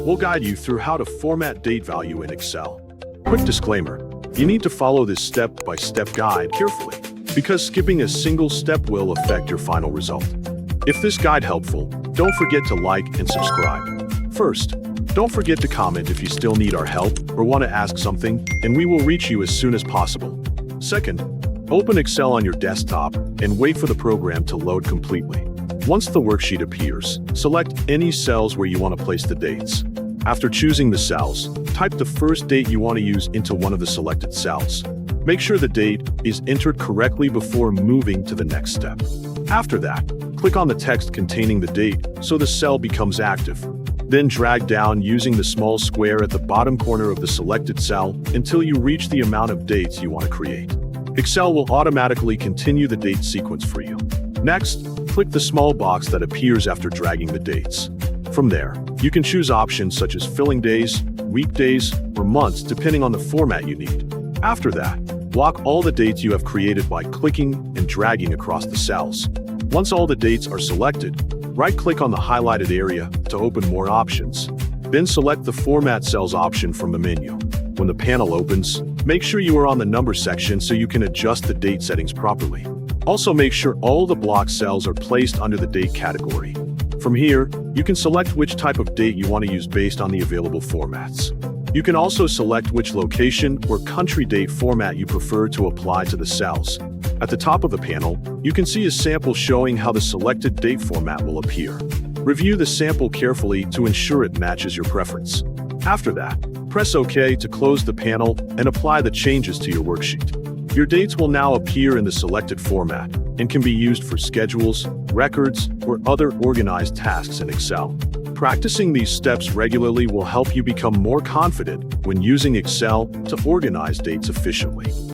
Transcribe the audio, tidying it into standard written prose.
we'll guide you through how to format date value in Excel. Quick disclaimer, you need to follow this step-by-step guide carefully, because skipping a single step will affect your final result. If this guide helpful, don't forget to like and subscribe. First, don't forget to comment if you still need our help or want to ask something, and we will reach you as soon as possible. Second, open Excel on your desktop and wait for the program to load completely. Once the worksheet appears, select any cells where you want to place the dates. After choosing the cells, type the first date you want to use into one of the selected cells. Make sure the date is entered correctly before moving to the next step. After that, click on the text containing the date so the cell becomes active. Then drag down using the small square at the bottom corner of the selected cell until you reach the amount of dates you want to create. Excel will automatically continue the date sequence for you. Next, click the small box that appears after dragging the dates. From there, you can choose options such as filling days, weekdays, or months depending on the format you need. After that, block all the dates you have created by clicking and dragging across the cells. Once all the dates are selected, right-click on the highlighted area to open more options. Then select the Format Cells option from the menu. When the panel opens, make sure you are on the number section so you can adjust the date settings properly. Also make sure all the blocked cells are placed under the date category. From here, you can select which type of date you want to use based on the available formats. You can also select which location or country date format you prefer to apply to the cells. At the top of the panel, you can see a sample showing how the selected date format will appear. Review the sample carefully to ensure it matches your preference. After that, press OK to close the panel and apply the changes to your worksheet. Your dates will now appear in the selected format and can be used for schedules, records, or other organized tasks in Excel. Practicing these steps regularly will help you become more confident when using Excel to organize dates efficiently.